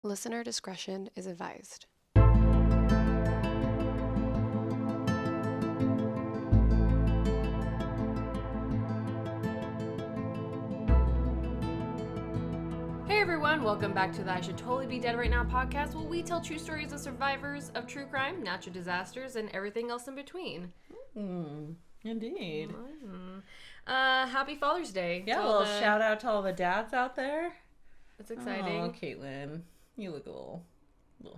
Listener discretion is advised. Hey everyone, welcome back to the I Should Totally Be Dead Right Now podcast, where we tell true stories of survivors of true crime, natural disasters, and everything else in between. Indeed. Happy Father's Day. Yeah, well, shout out to all the dads out there. It's exciting. Oh, Caitlin, you look a little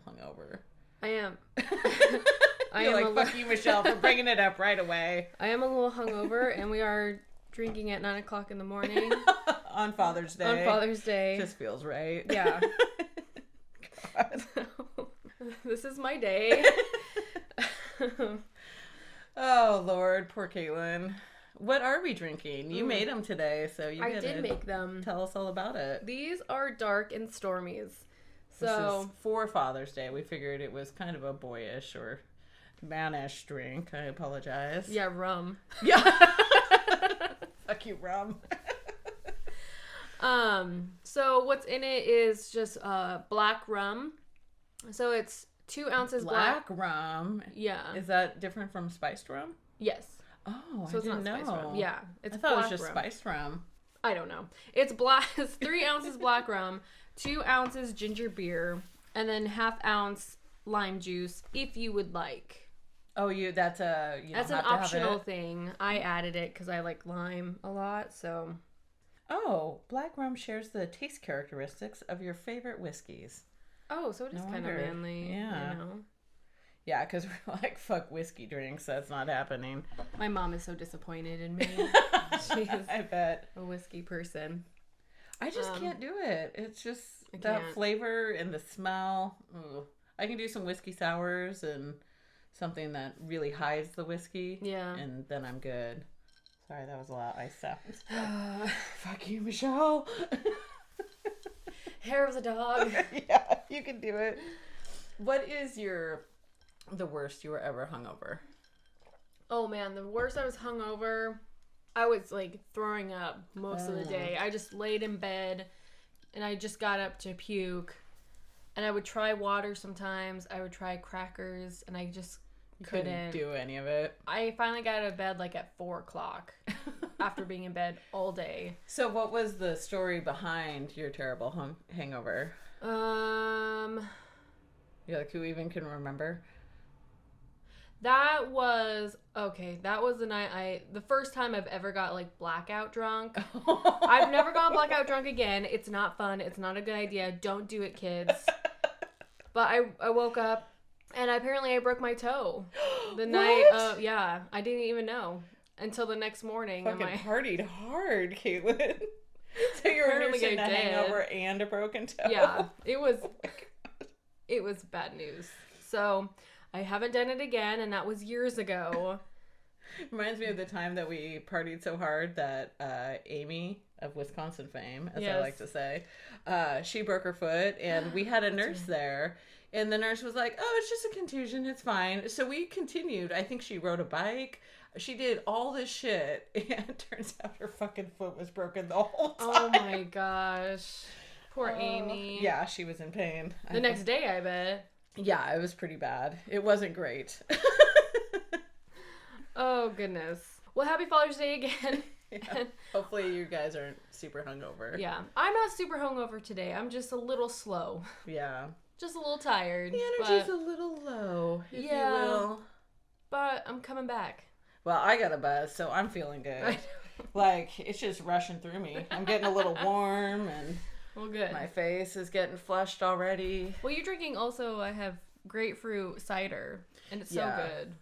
hungover. I am. Fuck you, Michelle, for bringing it up right away. I am a little hungover, and we are drinking at 9 o'clock in the morning. On Father's Day. On Father's Day. Just feels right. Yeah. God. This is my day. Oh, Lord, poor Caitlin. What are we drinking? You made them today, so I did make them. Tell us all about it. These are dark and Stormies. This is for Father's Day. We figured it was kind of a boyish or mannish drink. I apologize. Yeah, rum. Yeah. Fuck you, rum. So what's in it is just black rum. So it's 2 ounces Black rum. Yeah. Is that different from spiced rum? Yes. Oh, so I didn't know. Spiced rum. Yeah, it's I thought black it was just rum. spiced rum. I don't know. It's black. It's 3 ounces black rum, 2 ounces ginger beer, and then ½ ounce lime juice if you would like. Oh, that's an optional thing. I added it because I like lime a lot. So. Oh, black rum shares the taste characteristics of your favorite whiskeys. Oh, so it is kind of manly. Yeah. You know? Yeah, because we're like, fuck whiskey drinks. That's not happening. My mom is so disappointed in me. She's I bet. a whiskey person. I just can't do it. It's just that flavor and the smell. Ugh. I can do some whiskey sours and something that really hides the whiskey. Yeah. And then I'm good. Sorry, that was a lot of ice sounds. Fuck you, Michelle. Hair of the dog. Yeah, you can do it. What is the worst you were ever hungover? Oh man, the worst I was hungover, I was like throwing up most of the day. I just laid in bed and I just got up to puke. And I would try water sometimes. I would try crackers and I just couldn't do any of it. I finally got out of bed like at 4 o'clock after being in bed all day. So what was the story behind your terrible hangover? Yeah, like who even can remember? That was the night the first time I've ever got like blackout drunk. I've never gone blackout drunk again. It's not fun. It's not a good idea. Don't do it, kids. But I woke up and apparently I broke my toe the night. Yeah, I didn't even know until the next morning. Fucking partied hard, Caitlin. So you were nursing a hangover and a broken toe. Yeah, it was bad news. So I haven't done it again, and that was years ago. Reminds me of the time that we partied so hard that Amy of Wisconsin fame, as I like to say, she broke her foot, and we had a nurse there, and the nurse was like, "Oh, it's just a contusion, it's fine." So we continued. I think she rode a bike. She did all this shit, and it turns out her fucking foot was broken the whole time. Oh my gosh. Poor Amy. Yeah, she was in pain. The next day, I bet. Yeah, it was pretty bad. It wasn't great. Oh, goodness. Well, happy Father's Day again. Yeah. Hopefully you guys aren't super hungover. Yeah. I'm not super hungover today. I'm just a little slow. Yeah. Just a little tired. The energy's a little low, if you will. But I'm coming back. Well, I got a buzz, so I'm feeling good. Like, it's just rushing through me. I'm getting a little warm, and good. My face is getting flushed already. Well, you're drinking also, I have grapefruit cider, and it's so good.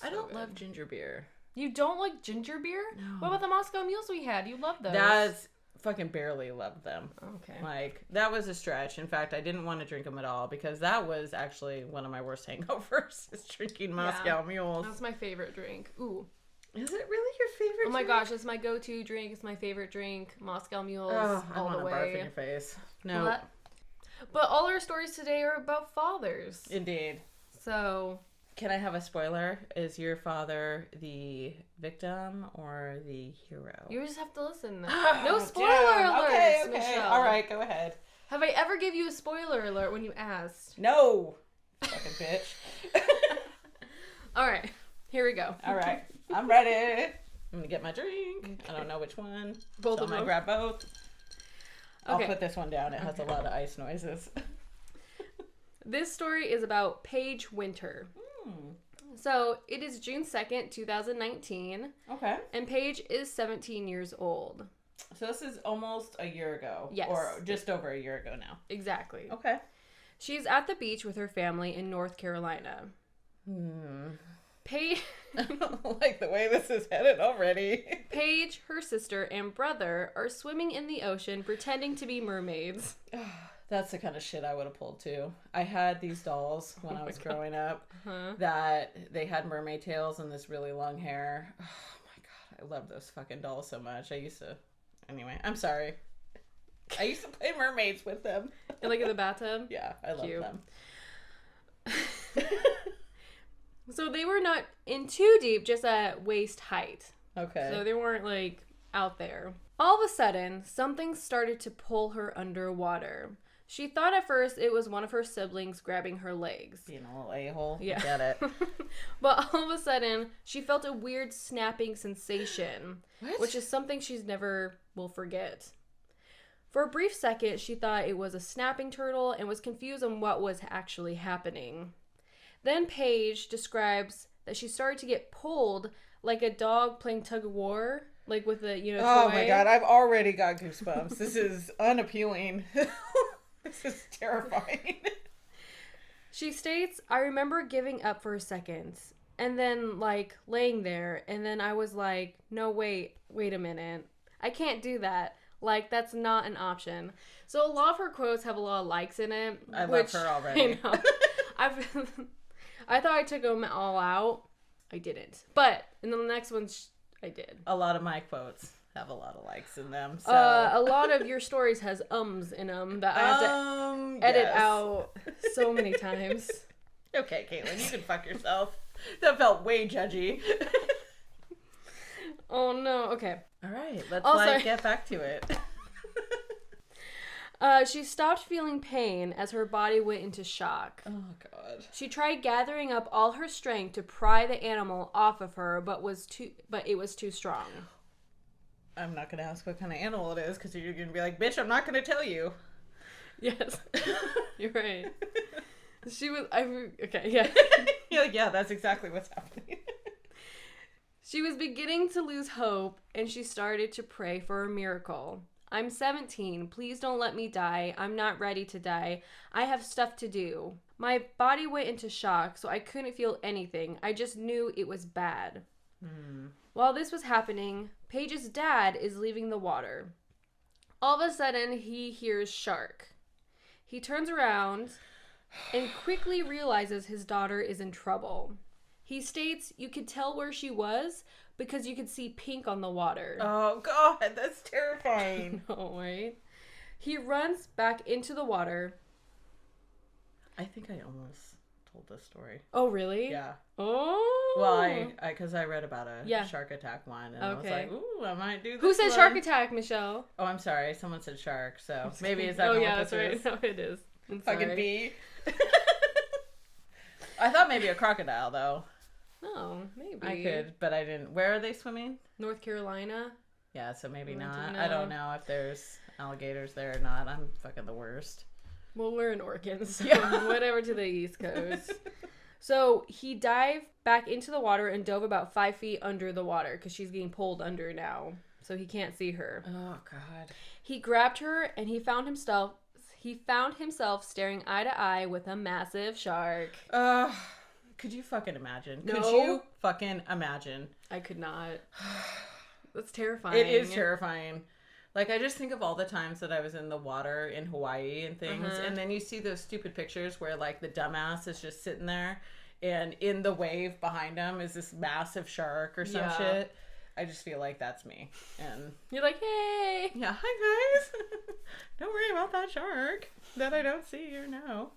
I don't love ginger beer. You don't like ginger beer? No. What about the Moscow mules we had? You love those. That's fucking barely loved them. Okay. Like, that was a stretch. In fact, I didn't want to drink them at all because that was actually one of my worst hangovers, is drinking Moscow mules. That's my favorite drink. Ooh. Is it really your favorite Oh my drink? gosh, it's my go-to drink. It's my favorite drink. Moscow mules all the way. I want to barf in your face. No. But all our stories today are about fathers. Indeed. So... Can I have a spoiler? Is your father the victim or the hero? You just have to listen. No spoiler alerts, Okay. Michelle. All right, go ahead. Have I ever give you a spoiler alert when you asked? No. Fucking bitch. All right. Here we go. All right. I'm ready. I'm going to get my drink. I don't know which one. Both so of I'm going to them. grab both. I'll Okay. put this one down. It has a lot of ice noises. This story is about Paige Winter. So, it is June 2nd, 2019. Okay. And Paige is 17 years old. So this is almost a year ago. Yes. Or just over a year ago now. Exactly. Okay. She's at the beach with her family in North Carolina. Paige... I don't like the way this is headed already. Paige, her sister, and brother are swimming in the ocean pretending to be mermaids. That's the kind of shit I would have pulled too. I had these dolls when I was growing up Uh-huh. that they had mermaid tails and this really long hair. Oh my god, I love those fucking dolls so much. Anyway, I'm sorry. I used to play mermaids with them. And like in the bathtub? Yeah, I love Cute. them. So they were not in too deep, just at waist height. Okay. So they weren't like out there. All of a sudden, something started to pull her underwater. She thought at first it was one of her siblings grabbing her legs. Being a little a-hole. Yeah. Get it. But all of a sudden, she felt a weird snapping sensation, What? which is something she's never will forget. For a brief second, she thought it was a snapping turtle and was confused on what was actually happening. Then Paige describes that she started to get pulled like a dog playing tug of war, like with a, Oh toy. my god, I've already got goosebumps. This is unappealing. This is terrifying. She states, I remember giving up for a second and then like laying there, and then I was like, no, wait a minute. I can't do that. Like, that's not an option. So a lot of her quotes have a lot of likes in it. I love her already. I know. I thought I took them all out. I didn't. But in the next one, I did. A lot of my quotes have a lot of likes in them. So. A lot of your stories has ums in them that I have to edit yes. out so many times. Okay, Caitlin, you can fuck yourself. That felt way judgy. Oh no. Okay. All right, let's Also- get back to it. She stopped feeling pain as her body went into shock. Oh god. She tried gathering up all her strength to pry the animal off of her, but it was too strong. I'm not gonna ask what kind of animal it is because you're gonna be like, bitch, I'm not gonna tell you. Yes, you're right. She was. Okay, yeah. You're like, yeah, that's exactly what's happening. She was beginning to lose hope, and she started to pray for a miracle. I'm 17. Please don't let me die. I'm not ready to die. I have stuff to do. My body went into shock, so I couldn't feel anything. I just knew it was bad. While this was happening, Paige's dad is leaving the water. All of a sudden, he hears shark. He turns around and quickly realizes his daughter is in trouble. He states you could tell where she was because you could see pink on the water. Oh god, that's terrifying. No, right? He runs back into the water. I think I almost told this story. Oh, really? Yeah. Oh. Well, because I read about a Yeah. shark attack one, and I was Okay. like, ooh, I might do this. Who said one. shark attack, Michelle? Oh, I'm sorry. Someone said shark, so maybe is that Oh, not yeah, what that's this right. is? No, it is. I'm Fucking sorry. bee. I thought maybe a crocodile, though. Oh, maybe. I could, but I didn't. Where are they swimming? North Carolina. Yeah, so maybe I not. don't I don't know. know if there's alligators there or not. I'm fucking the worst. Well, we're in Oregon, so Yeah. whatever to the East Coast. So he dived back into the water and dove about 5 feet under the water because she's getting pulled under now, so he can't see her. Oh god. He grabbed her and he found himself staring eye to eye with a massive shark. Could you fucking imagine? No. Could you fucking imagine? I could not. That's terrifying. It is terrifying. Like, I just think of all the times that I was in the water in Hawaii and things, Uh-huh. and then you see those stupid pictures where, like, the dumbass is just sitting there, and in the wave behind him is this massive shark or some Yeah. shit. I just feel like that's me. And You're like, hey. yeah, hi guys. Don't worry about that shark that I don't see or know.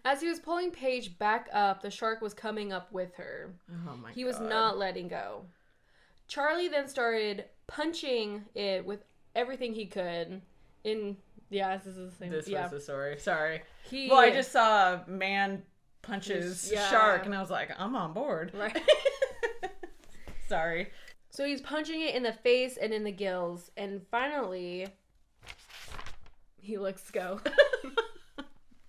As he was pulling Paige back up, the shark was coming up with her. Oh my god. He was not letting go. Charlie then started punching it with everything he could in Yeah, this is the same. This was the story. Sorry. He, well, I just saw a man punches shark, and I was like, I'm on board. Right. Sorry. So he's punching it in the face and in the gills, and finally, he lets go.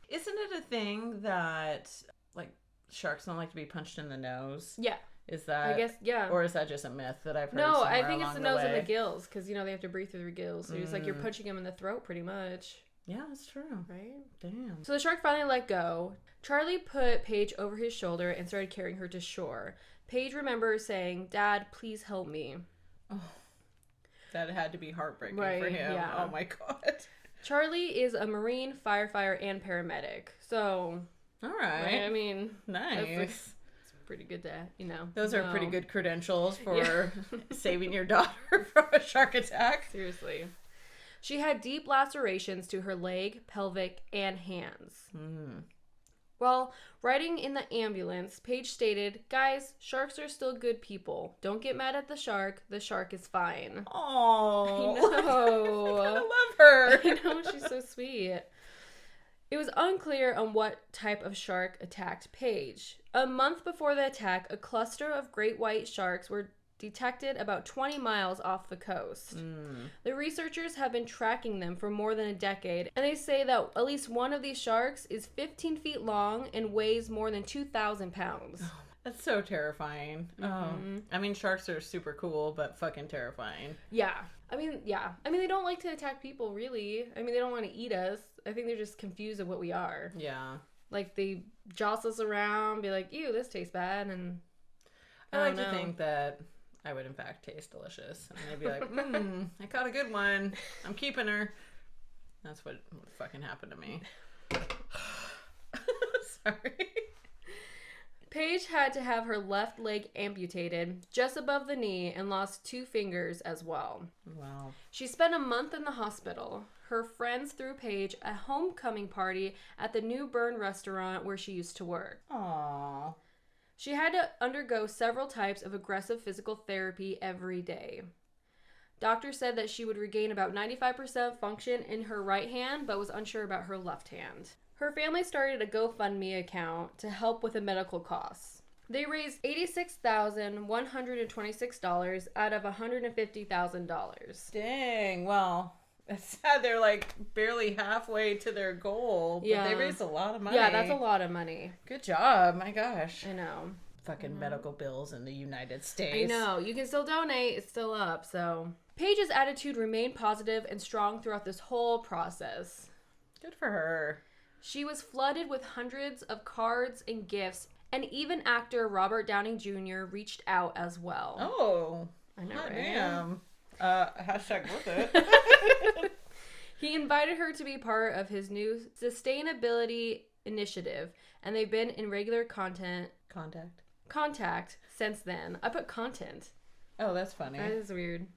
Isn't it a thing that, like, sharks don't like to be punched in the nose? Yeah. Is that... I guess, yeah. Or is that just a myth that I've heard No, somewhere I think it's the along nose and way? the gills, because, you know, they have to breathe through their gills. So it's like you're punching him in the throat, pretty much. Yeah, that's true. Right? Damn. So the shark finally let go. Charlie put Paige over his shoulder and started carrying her to shore. Paige remembers saying, "Dad, please help me." Oh, that had to be heartbreaking Right, for him. yeah. Oh my God. Charlie is a Marine, firefighter, and paramedic. So, All right. I mean, Nice. it's pretty good to, you know. Those are pretty know. good credentials for saving your daughter from a shark attack. Seriously. She had deep lacerations to her leg, pelvic, and hands. While riding in the ambulance, Paige stated, "Guys, sharks are still good people. Don't get mad at the shark. The shark is fine." Oh, I know. I love her. I know, she's so sweet. It was unclear on what type of shark attacked Paige. A month before the attack, a cluster of great white sharks were detected about 20 miles off the coast. The researchers have been tracking them for more than a decade, and they say that at least one of these sharks is 15 feet long and weighs more than 2,000 pounds. That's so terrifying. Oh, I mean, sharks are super cool, but fucking terrifying. Yeah. I mean, they don't like to attack people, really. I mean, they don't want to eat us. I think they're just confused of what we are. Yeah. Like, they jostle us around, be like, ew, this tastes bad, and I like to think that I would, in fact, taste delicious. And they'd be like, I caught a good one. I'm keeping her. That's what fucking happened to me. Sorry. Paige had to have her left leg amputated just above the knee and lost 2 fingers as well. Wow. She spent a month in the hospital. Her friends threw Paige a homecoming party at the New Bern restaurant where she used to work. Aww. She had to undergo several types of aggressive physical therapy every day. Doctors said that she would regain about 95% function in her right hand, but was unsure about her left hand. Her family started a GoFundMe account to help with the medical costs. They raised $86,126 out of $150,000. Dang. Well, it's sad they're like barely halfway to their goal, but they raised a lot of money. Yeah, that's a lot of money. Good job. My gosh. I know. Fucking medical bills in the United I States. know. You can still donate. It's still up, so. Paige's attitude remained positive and strong throughout this whole process. Good for her. She was flooded with hundreds of cards and gifts, and even actor Robert Downey Jr. reached out as well. Oh. I know, Hot right? Damn. Hashtag worth it. He invited her to be part of his new sustainability initiative, and they've been in regular contact since then. I put content. Oh, that's funny. That is weird.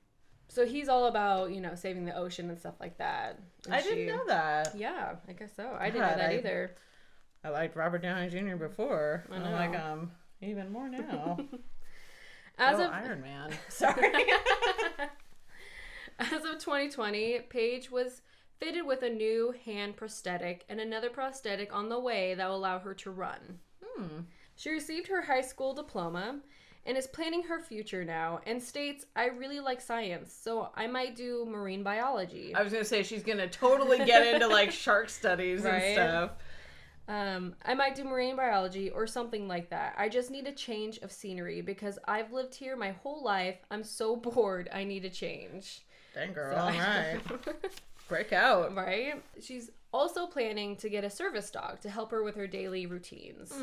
So he's all about, you know, saving the ocean and stuff like that. And I didn't know that. Yeah, I guess so. I didn't know that either. I liked Robert Downey Jr. before. I know. I'm like, even more now. As of Iron Man. Sorry. As of 2020, Paige was fitted with a new hand prosthetic and another prosthetic on the way that will allow her to run. She received her high school diploma and is planning her future now and states, "I really like science, so I might do marine biology." I was going to say she's going to totally get into like shark studies and stuff. I might do marine biology or something like that. I just need a change of scenery because I've lived here my whole life. I'm so bored. I need a change. Dang girl, all right. Break out. Right? She's also planning to get a service dog to help her with her daily routines.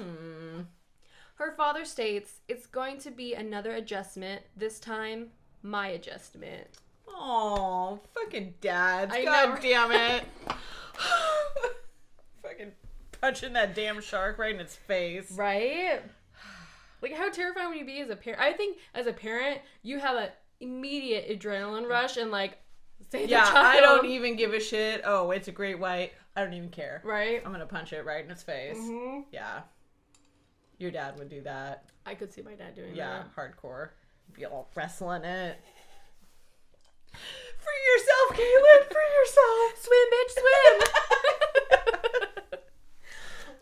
Her father states, "It's going to be another adjustment. This time, my adjustment." Oh, fucking dads. I God know. damn it. Fucking punching that damn shark right in its face. Right? Like, how terrifying would you be as a parent? I think as a parent, you have an immediate adrenaline rush and, like, save the child. I don't even give a shit. Oh, it's a great white. I don't even care. Right? I'm going to punch it right in its face. Yeah. Your dad would do that. I could see my dad doing that. Yeah, hardcore. Be all wrestling it. Free yourself, yourself, Caitlin! Free yourself! Swim, bitch, swim!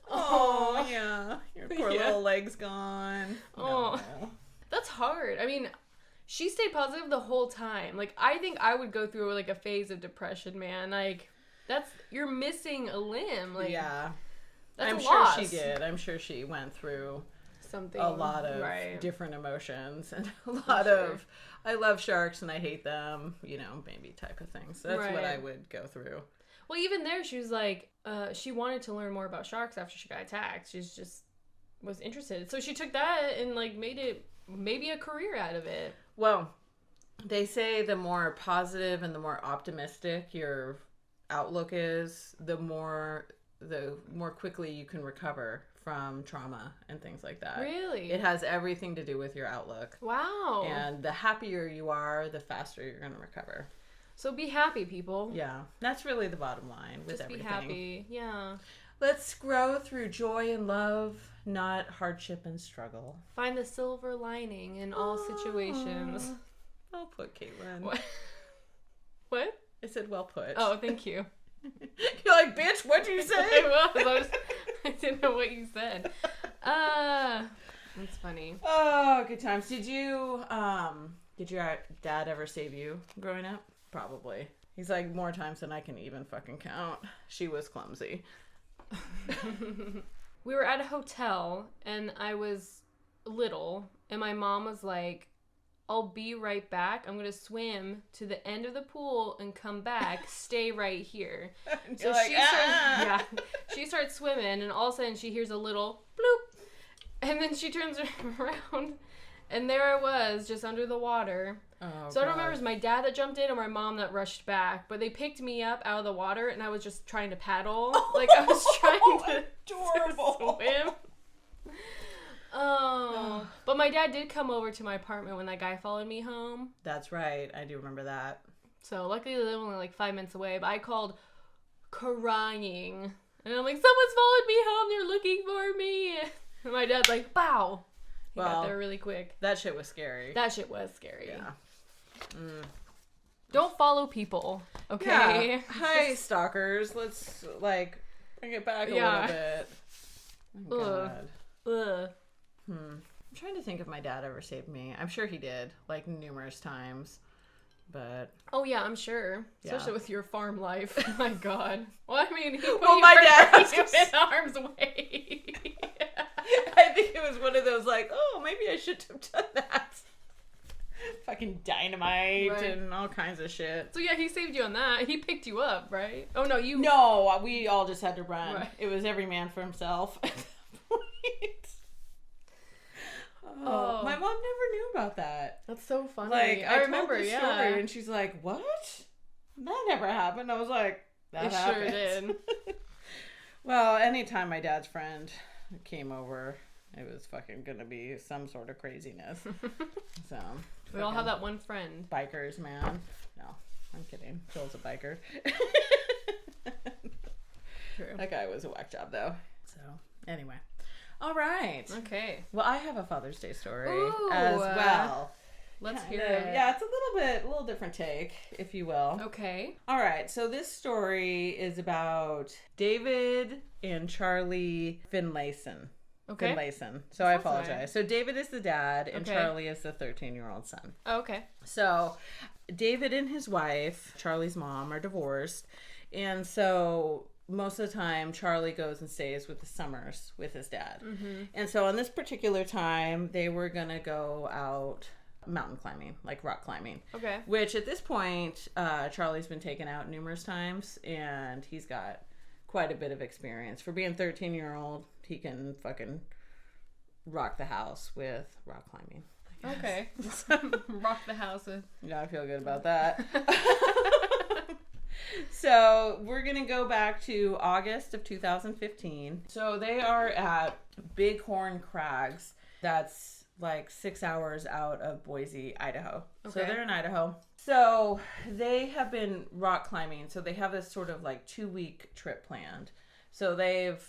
Oh, yeah. Your poor little leg's gone. Oh. No. That's hard. I mean, she stayed positive the whole time. Like, I think I would go through, like, a phase of depression, man. Like, you're missing a limb. Like, yeah. that's I'm a sure loss. she did. I'm sure she went through Something. a lot of right. different emotions and a lot of, I love sharks and I hate them, you know, maybe type of things. So that's what I would go through. Well, even there, she was like, she wanted to learn more about sharks after she got attacked. She's just was interested. So she took that and, like, made it maybe a career out of it. Well, they say the more positive and the more optimistic your outlook is, the more quickly you can recover from trauma and things like that. Really? It has everything to do with your outlook. Wow. And the happier you are, the faster you're going to recover. So be happy, people. Yeah. That's really the bottom line with everything. Just be happy. Yeah. Let's grow through joy and love, not hardship and struggle. Find the silver lining in all situations. Well put, Caitlin. What? I said well put. Oh, thank you. You're like, bitch, what'd you say? I didn't know what you said. That's funny. Oh, good times. Did your dad ever save you growing up? Probably. He's like, more times than I can even fucking count. She was clumsy. We were at a hotel and I was little and my mom was like, I'll be right back. I'm going to swim to the end of the pool and come back. Stay right here. So like, she starts swimming and all of a sudden she hears a little bloop. And then she turns around and there I was just under the water. Oh, so I don't remember if it was my dad that jumped in or my mom that rushed back. But they picked me up out of the water and I was just trying to paddle. Like I was trying to swim. Oh, but my dad did come over to my apartment when that guy followed me home. That's right. I do remember that. So luckily they live only like 5 minutes away, but I called crying. And I'm like, someone's followed me home. They're looking for me. And my dad's like, bow. He got there really quick. That shit was scary. That shit was scary. Yeah. Don't follow people, okay? Yeah. Hi, stalkers. Let's, like, bring it back a little bit. Oh, God. Ugh. I'm trying to think if my dad ever saved me. I'm sure he did, like, numerous times. But... Oh, yeah, I'm sure. Especially with your farm life. Oh, my God. Well, I mean, my dad was in harm's way. I think it was one of those, like, oh, maybe I should have done that. Fucking dynamite and all kinds of shit. So, yeah, he saved you on that. He picked you up, right? Oh, no, you... No, we all just had to run. Right. It was every man for himself at that point. Oh, my mom never knew about that. That's so funny. Like, I remember told the story, and she's like, what? That never happened. I was like, that happened. Sure did. Well, anytime my dad's friend came over, it was fucking gonna be some sort of craziness. So we all have that one friend. Bikers, man. No, I'm kidding. Joel's a biker. True. That guy was a whack job, though. So, anyway. All right. Okay. Well, I have a Father's Day story Ooh, as well. Let's hear it. Yeah, it's a little different take, if you will. Okay. All right. So this story is about David and Charlie Finlayson. Okay. Finlayson. So I apologize. Right. So David is the dad and Charlie is the 13-year-old son. Okay. So David and his wife, Charlie's mom, are divorced. And so most of the time, Charlie goes and stays with the summers with his dad. Mm-hmm. And so on this particular time, they were going to go out mountain climbing, like rock climbing. Okay. Which at this point, Charlie's been taken out numerous times, and he's got quite a bit of experience. For being 13-year-old, he can fucking rock the house with rock climbing. Okay. Rock the house with... Yeah, I feel good about that. So we're going to go back to August of 2015. So they are at Bighorn Crags. That's like 6 hours out of Boise, Idaho. Okay. So they're in Idaho. So they have been rock climbing. So they have this sort of like 2-week trip planned. So they've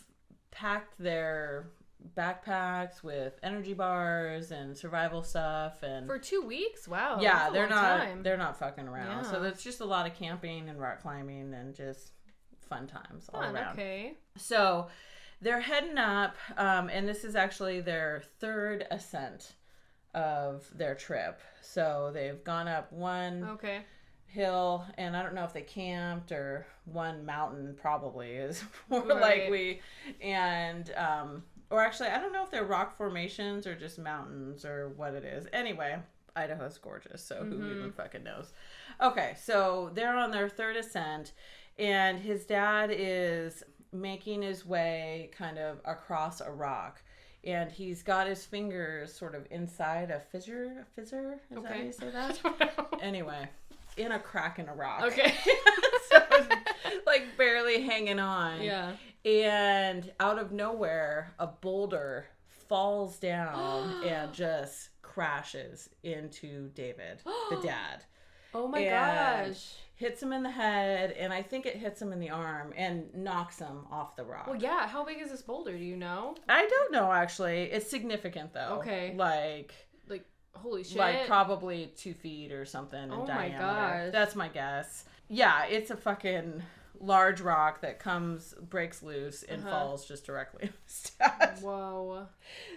packed their backpacks with energy bars and survival stuff. And for 2 weeks? Wow. Yeah, That's they're not fucking around. Yeah. So there's just a lot of camping and rock climbing and just fun times all around. Okay. So they're heading up, and this is actually their third ascent of their trip. So they've gone up one hill, and I don't know if they camped or one mountain, probably is more likely. And or actually, I don't know if they're rock formations or just mountains or what it is. Anyway, Idaho's gorgeous, so who even fucking knows? Okay, so they're on their third ascent, and his dad is making his way kind of across a rock. And he's got his fingers sort of inside a fissure? Is that how you say that? Anyway, in a crack in a rock. Okay. So it's like barely hanging on. Yeah. And out of nowhere, a boulder falls down and just crashes into David, the dad. Oh my gosh. Hits him in the head, and I think it hits him in the arm and knocks him off the rock. Well, yeah. How big is this boulder? Do you know? I don't know, actually. It's significant, though. Okay. Like holy shit. Like probably 2 feet or something in diameter. Oh my gosh. That's my guess. Yeah, it's a fucking large rock that breaks loose and falls just directly on his dad. Whoa.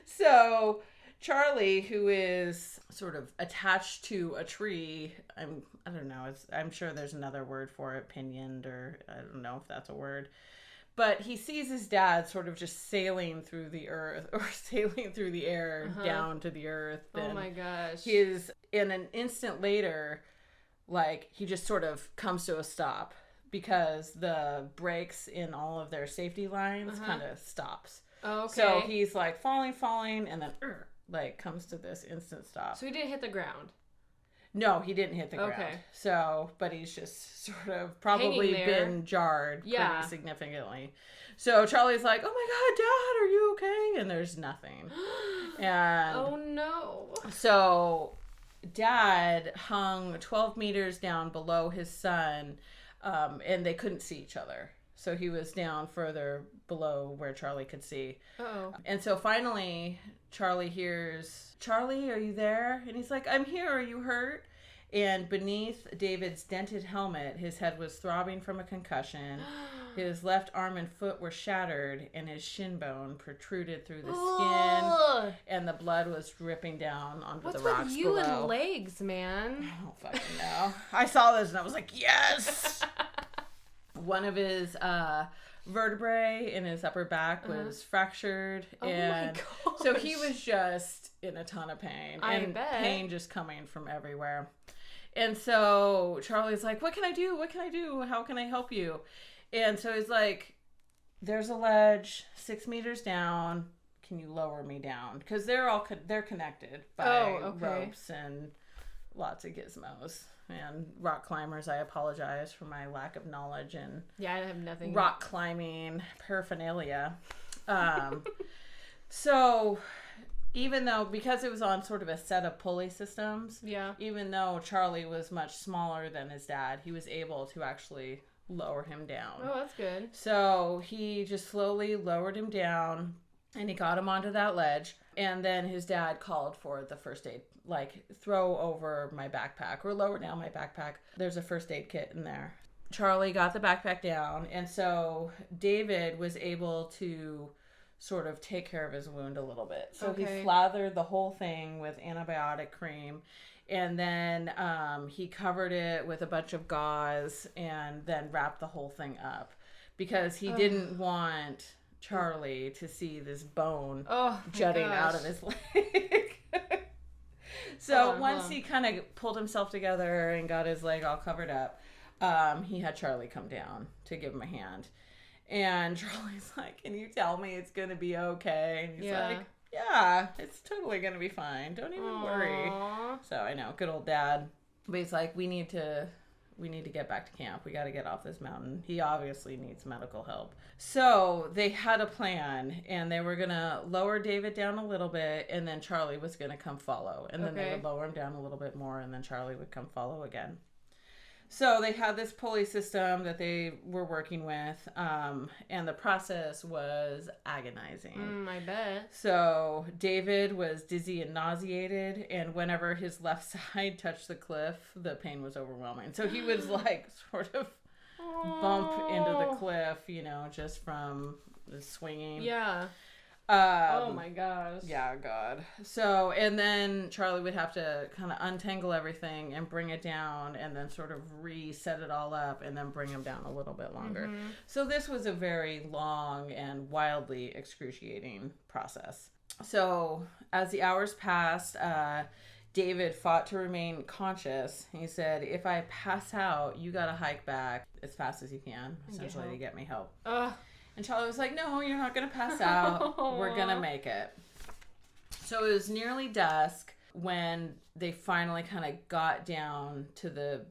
So Charlie, who is sort of attached to a tree, I don't know, I'm sure there's another word for it, pinioned, or I don't know if that's a word. But he sees his dad sort of just sailing through the earth or sailing through the air down to the earth. Oh my gosh. He is, in an instant later, like, he just sort of comes to a stop because the brakes in all of their safety lines kind of stops. Oh, okay. So he's like falling, and then like comes to this instant stop. So he didn't hit the ground. No, he didn't hit the ground. Okay. So, but he's just sort of probably been jarred pretty significantly. So Charlie's like, "Oh my God, Dad, are you okay?" And there's nothing. And oh no. So Dad hung 12 meters down below his son, and they couldn't see each other. So he was down further below where Charlie could see. Uh-oh. And so finally, Charlie hears, "Charlie, are you there?" And he's like, "I'm here. Are you hurt?" And beneath David's dented helmet, his head was throbbing from a concussion. His left arm and foot were shattered, and his shin bone protruded through the skin. And the blood was dripping down onto the rocks below. What's with you and legs, man? I don't fucking know. I saw this and I was like, yes! One of his vertebrae in his upper back was fractured. And my so he was just in a ton of pain. I bet. Pain just coming from everywhere. And so Charlie's like, what can I do? What can I do? How can I help you? And so he's like, there's a ledge 6 meters down. Can you lower me down? Because they're connected by ropes and lots of gizmos. And rock climbers, I apologize for my lack of knowledge and I have nothing. Rock climbing paraphernalia. So even though, because it was on sort of a set of pulley systems, even though Charlie was much smaller than his dad, he was able to actually lower him down. Oh, that's good. So he just slowly lowered him down, and he got him onto that ledge. And then his dad called for the first aid, like, throw over my backpack or lower down my backpack. There's a first aid kit in there. Charlie got the backpack down, and so David was able to sort of take care of his wound a little bit. So he slathered the whole thing with antibiotic cream, and then he covered it with a bunch of gauze and then wrapped the whole thing up because he didn't want Charlie to see this bone jutting out of his leg. So once he kind of pulled himself together and got his leg all covered up, he had Charlie come down to give him a hand. And Charlie's like, can you tell me it's going to be okay? And he's like, yeah, it's totally going to be fine. Don't even worry. So I know, good old dad. But he's like, we need to get back to camp. We got to get off this mountain. He obviously needs medical help. So they had a plan, and they were going to lower David down a little bit, and then Charlie was going to come follow. And then they would lower him down a little bit more, and then Charlie would come follow again. So they had this pulley system that they were working with, and the process was agonizing. I bet. So David was dizzy and nauseated, and whenever his left side touched the cliff, the pain was overwhelming. So he was like sort of bump into the cliff, you know, just from the swinging. Yeah. Oh my gosh. Yeah, God. So, and then Charlie would have to kind of untangle everything and bring it down and then sort of reset it all up and then bring him down a little bit longer. So this was a very long and wildly excruciating process. So as the hours passed, David fought to remain conscious. He said, if I pass out, you got to hike back as fast as you can, essentially, to get me help. And Charlie was like, no, you're not going to pass out. We're going to make it. So it was nearly dusk when they finally kind of got down to the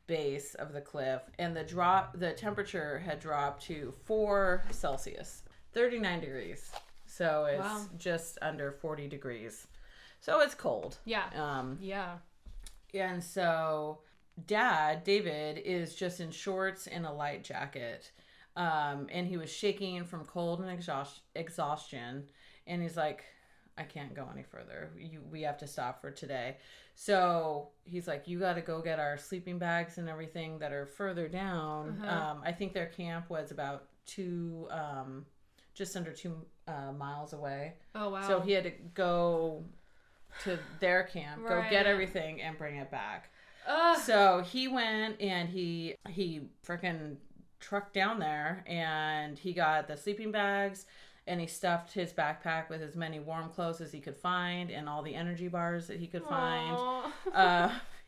base of the cliff. And the temperature had dropped to 4 Celsius, 39 degrees. So it's just under 40 degrees. So it's cold. Yeah. Yeah. And so David, is just in shorts and a light jacket. And he was shaking from cold and exhaustion. And he's like, I can't go any further. We have to stop for today. So he's like, you got to go get our sleeping bags and everything that are further down. I think their camp was about just under 2 miles away. Oh, wow. So he had to go to their camp, go get everything and bring it back. So he went and he freaking trucked down there and he got the sleeping bags and he stuffed his backpack with as many warm clothes as he could find and all the energy bars that he could find.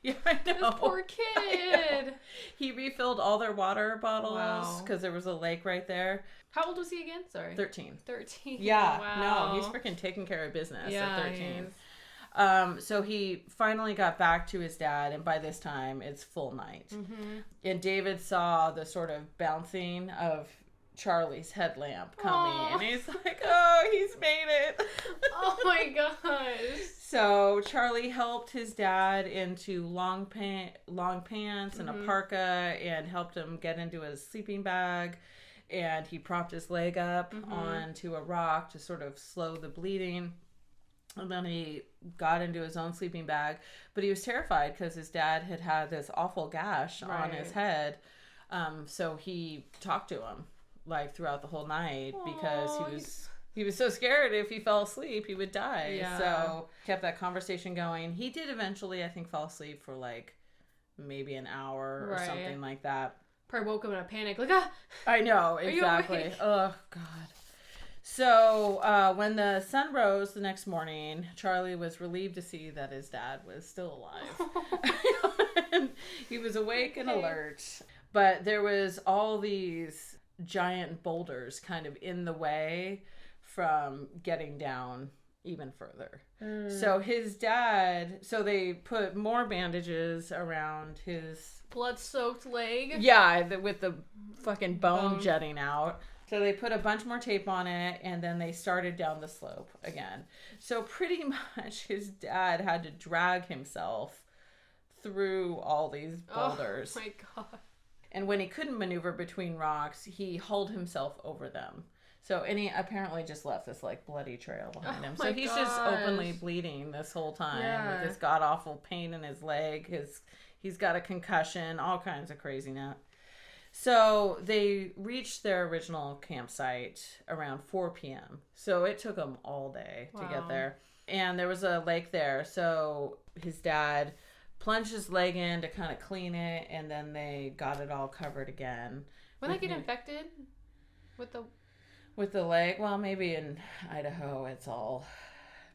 Yeah, I know. This poor kid. He refilled all their water bottles because there was a lake right there. How old was he again? Sorry. 13. 13. Yeah. Wow. No, he's freaking taking care of business at 13. So he finally got back to his dad, and by this time it's full night. And David saw the sort of bouncing of Charlie's headlamp coming, and he's like, oh, he's made it. Oh my gosh. So Charlie helped his dad into long pants and a parka and helped him get into his sleeping bag, and he propped his leg up onto a rock to sort of slow the bleeding. And then he got into his own sleeping bag, but he was terrified because his dad had this awful gash on his head. So he talked to him like throughout the whole night because he was so scared if he fell asleep he would die. Yeah. So kept that conversation going. He did eventually, I think, fall asleep for like maybe an hour or something like that. Probably woke up in a panic, like I know, exactly. Oh God. So when the sun rose the next morning, Charlie was relieved to see that his dad was still alive. He was awake and alert. But there was all these giant boulders kind of in the way from getting down even further. So his dad, so they put more bandages around his blood-soaked leg. Yeah, with the fucking bone jutting out. So they put a bunch more tape on it, and then they started down the slope again. So pretty much his dad had to drag himself through all these boulders. Oh my God. And when he couldn't maneuver between rocks, he hauled himself over them. So, and he apparently just left this like bloody trail behind him. So he's just openly bleeding this whole time with this god-awful pain in his leg. He's got a concussion, all kinds of craziness. So they reached their original campsite around 4 p.m. So it took them all day to get there. And there was a lake there. So his dad plunged his leg in to kind of clean it, and then they got it all covered again. Would they get infected with the leg? Well, maybe in Idaho it's all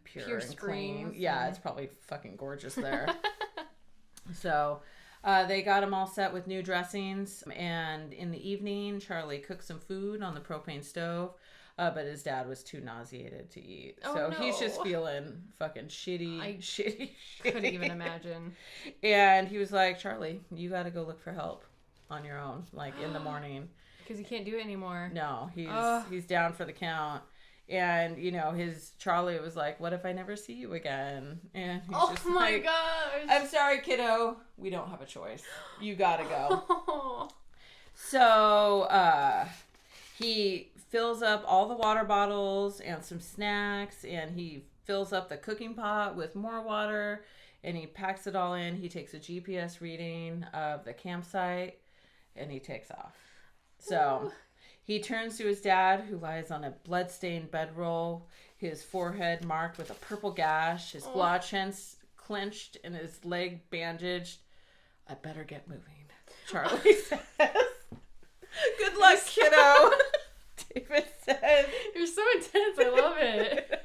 pure and clean. Yeah, it's probably fucking gorgeous there. So they got him all set with new dressings, and in the evening, Charlie cooked some food on the propane stove, but his dad was too nauseated to eat. He's just feeling fucking shitty. Couldn't even imagine. And he was like, Charlie, you got to go look for help on your own, like in the morning. Because he can't do it anymore. No, he's down for the count. And, his Charlie was like, what if I never see you again? And he's Oh just my like, gosh. I'm sorry, kiddo. We don't have a choice. You gotta go. So, he fills up all the water bottles and some snacks, and he fills up the cooking pot with more water, and he packs it all in. He takes a GPS reading of the campsite, and he takes off. So he turns to his dad, who lies on a blood-stained bedroll, his forehead marked with a purple gash, his claw clenched, and his leg bandaged. I better get moving, Charlie says. Good luck, kiddo, David says. You're so intense. I love it.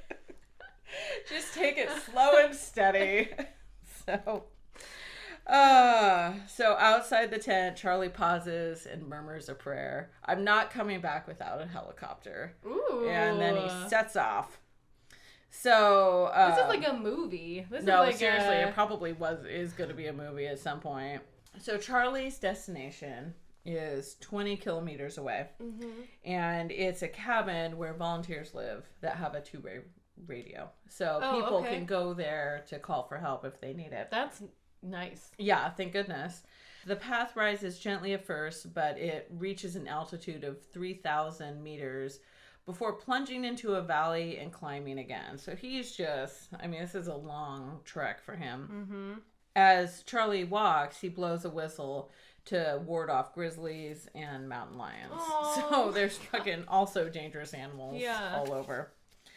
Just take it slow and steady. So outside the tent, Charlie pauses and murmurs a prayer. I'm not coming back without a helicopter. Ooh. And then he sets off. So this is like a movie. Seriously, it probably is going to be a movie at some point. So Charlie's destination is 20 kilometers away. Mm-hmm. And it's a cabin where volunteers live that have a two-way radio. So people can go there to call for help if they need it. That's nice. Yeah, thank goodness. The path rises gently at first, but it reaches an altitude of 3,000 meters before plunging into a valley and climbing again. So he's this is a long trek for him. Mm-hmm. As Charlie walks, he blows a whistle to ward off grizzlies and mountain lions. Aww. So there's fucking also dangerous animals all over.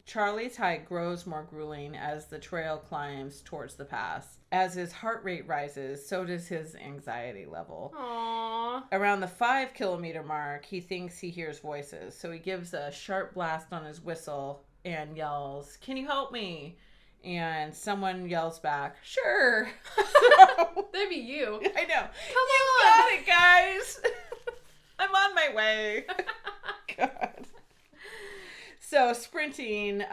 Charlie's hike grows more grueling as the trail climbs towards the pass. As his heart rate rises, so does his anxiety level. Aww. Around the 5-kilometer mark, he thinks he hears voices. So he gives a sharp blast on his whistle and yells, "Can you help me?" And someone yells back, "Sure." So, that'd be you. I know. Come on. You got it, guys. I'm on my way. God. So, sprinting,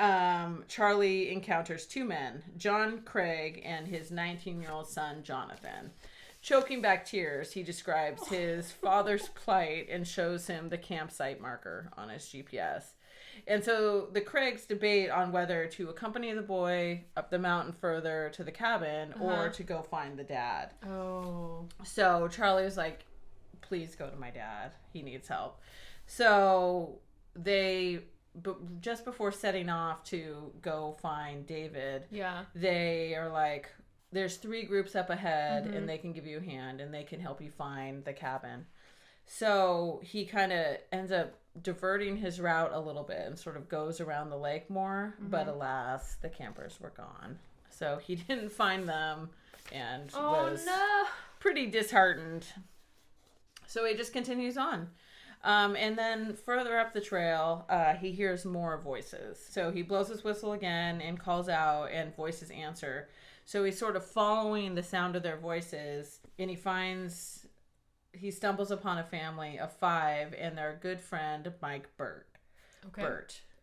Charlie encounters two men, John Craig and his 19-year-old son, Jonathan. Choking back tears, he describes his father's plight and shows him the campsite marker on his GPS. And so the Craigs debate on whether to accompany the boy up the mountain further to the cabin or to go find the dad. Oh. So Charlie was like, please go to my dad. He needs help. So just before setting off to go find David, they are like, there's 3 groups up ahead and they can give you a hand and they can help you find the cabin. So he kind of ends up diverting his route a little bit and sort of goes around the lake more, but alas, the campers were gone. So he didn't find them and was pretty disheartened. So he just continues on. And then further up the trail, he hears more voices. So he blows his whistle again and calls out, and voices answer. So he's sort of following the sound of their voices, and he stumbles upon a family of 5 and their good friend, Mike Burt,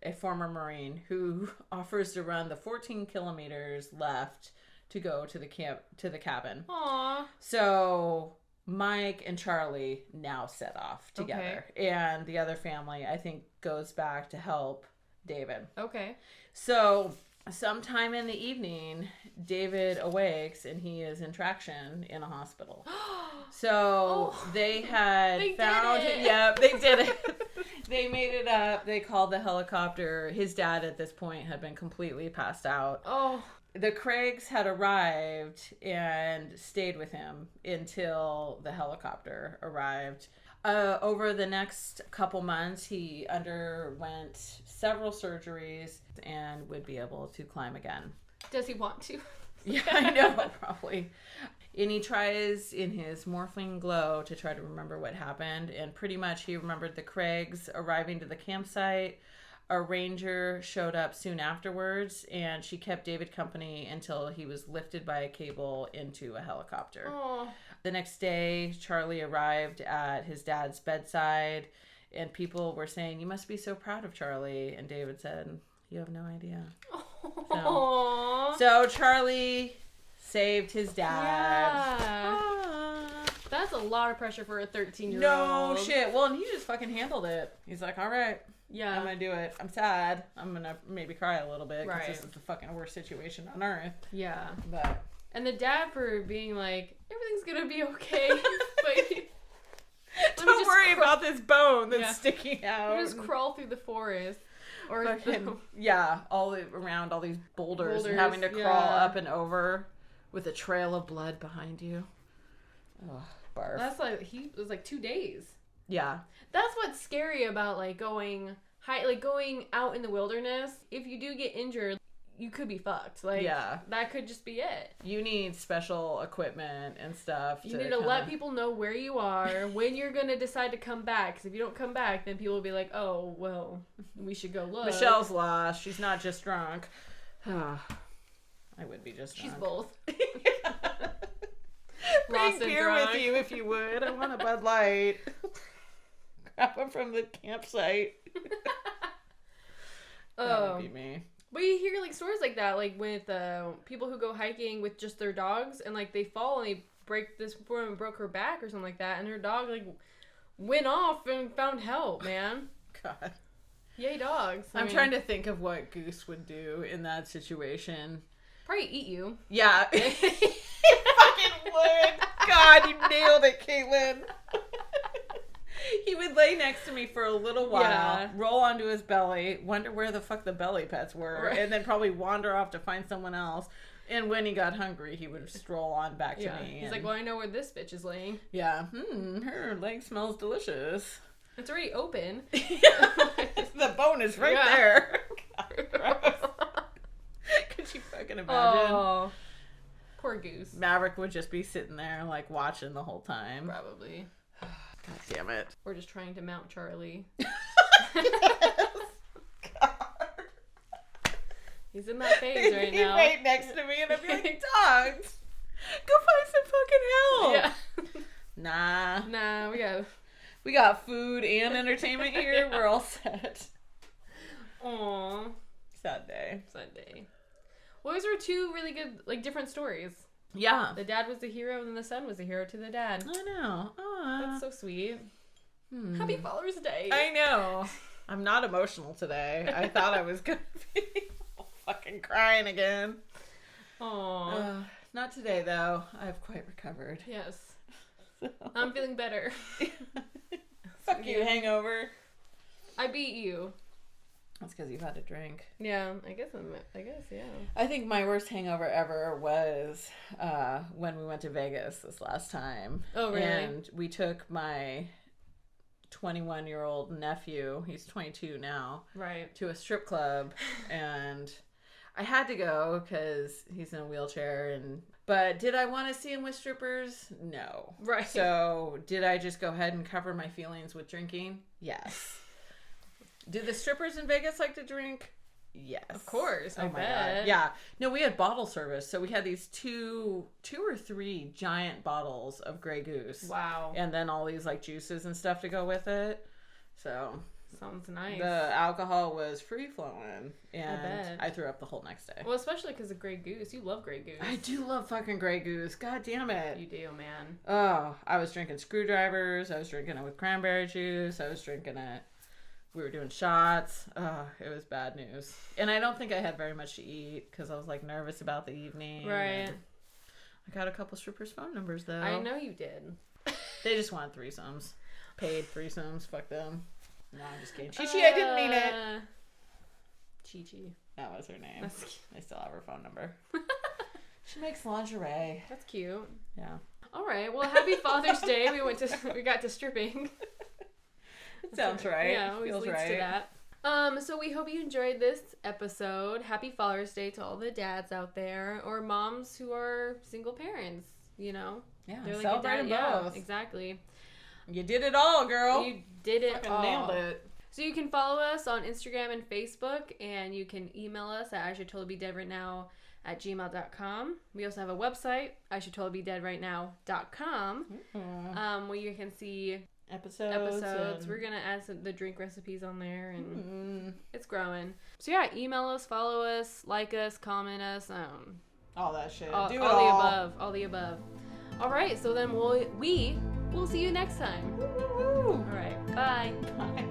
a former Marine who offers to run the 14 kilometers left to go to the cabin. Aww. So Mike and Charlie now set off together. Okay. And the other family, I think, goes back to help David. Okay. So sometime in the evening, David awakes and he is in traction in a hospital. So they found it. Yep, they did it. They made it up. They called the helicopter. His dad at this point had been completely passed out. Oh. The Craigs had arrived and stayed with him until the helicopter arrived. Over the next couple months, he underwent several surgeries and would be able to climb again. Does he want to? Yeah, I know, probably. And he tries in his morphine glow to try to remember what happened. And pretty much he remembered the Craigs arriving to the campsite. A ranger showed up soon afterwards, and she kept David company until he was lifted by a cable into a helicopter. Aww. The next day, Charlie arrived at his dad's bedside, and people were saying, "You must be so proud of Charlie." And David said, "You have no idea." So Charlie saved his dad. Yeah. That's a lot of pressure for a 13-year-old. No shit. Well, and he just fucking handled it. He's like, all right, Yeah. I'm gonna do it. I'm sad. I'm gonna maybe cry a little bit because Right. this is the fucking worst situation on earth. Yeah. But And the dad for being like, everything's gonna be okay. But don't worry about this bone that's sticking out. You just crawl through the forest. Or Fucking, yeah, around all these boulders and having to crawl up and over with a trail of blood behind you. Oh, barf. That's like, it was like 2 days. Yeah. That's what's scary about like going out in the wilderness. If you do get injured, you could be fucked. Like, that could just be it. You need special equipment and stuff. You need to let people know where you are, when you're going to decide to come back. Because if you don't come back, then people will be like, oh, well, we should go look. Michelle's lost. She's not just drunk. I would be just drunk. She's both. Bring beer with you if you would. I want a Bud Light. Grab them from the campsite. That would be me. But you hear like stories like that, like with people who go hiking with just their dogs, and like they fall and they break this woman broke her back or something like that, and her dog like went off and found help. Man, God, yay dogs! I'm trying to think of what Goose would do in that situation. Probably eat you. Yeah, he fucking would. God, you nailed it, Caitlin. He would lay next to me for a little while, roll onto his belly, wonder where the fuck the belly pets were, and then probably wander off to find someone else. And when he got hungry, he would stroll on back to me. He's like, well, I know where this bitch is laying. Yeah. Her leg smells delicious. It's already open. The bone is right there. God, gross. Could you fucking imagine? Oh, poor Goose. Maverick would just be sitting there, like, watching the whole time. Probably. God damn it. Or just trying to mount Charlie. Yes. God. He's in that phase right He's now. right next to me and I'd be like, dogs, go find some fucking help. Yeah. Nah, we we got food and entertainment here. We're all set. Aww. Sad day. Sunday. Well, those were two really good, like, different stories. Yeah. The dad was the hero and the son was the hero to the dad. I know. That's so sweet. Happy Father's Day. I know. I'm not emotional today. I thought I was going to be fucking crying again. Aww. Not today, though. I've quite recovered. Yes. So. I'm feeling better. Fuck you, hangover. I beat you. That's because you've had a drink. Yeah, I guess, yeah. I think my worst hangover ever was when we went to Vegas this last time. Oh, really? And we took my 21-year-old nephew, he's 22 now, Right. to a strip club. And I had to go because he's in a wheelchair. But did I want to see him with strippers? No. Right. So did I just go ahead and cover my feelings with drinking? Yes. Do the strippers in Vegas like to drink? Yes. Of course. Oh I my bet. God. Yeah. No, we had bottle service. So we had these two or three giant bottles of Grey Goose. Wow. And then all these like juices and stuff to go with it. So Sounds nice. the alcohol was free flowing. And bet. I threw up the whole next day. Well, especially because of Grey Goose. You love Grey Goose. I do love fucking Grey Goose. God damn it. You do, man. Oh, I was drinking screwdrivers. I was drinking it with cranberry juice. I was drinking it. We were doing shots. Oh, it was bad news. And I don't think I had very much to eat because I was like nervous about the evening. Right. I got a couple strippers' phone numbers though. I know you did. They just wanted threesomes. Paid threesomes. Fuck them. No, I'm just kidding. Chi-Chi, I didn't mean it. Chi-Chi. That was her name. That's cute. I still have her phone number. She makes lingerie. That's cute. Yeah. All right. Well, happy Father's Day. We got to stripping. It sounds right. Yeah, always feels leads right. to that. So we hope you enjoyed this episode. Happy Father's Day to all the dads out there, or moms who are single parents. You know, Yeah, they're like celebrate a dad. them both. Yeah, exactly. You did it all, girl. You did it Fucking all. nailed it. So you can follow us on Instagram and Facebook, and you can email us at ishouldtotallybedeadrightnow@gmail.com. We also have a website, ishouldtotallybedeadrightnow.com, where you can see episodes. And... We're gonna add the drink recipes on there, and it's growing. So yeah, email us, follow us, like us, comment us, all that shit. all, Do it all all. the above, all the above. All right, so then we'll see you next time. Woo. All right, bye. Bye.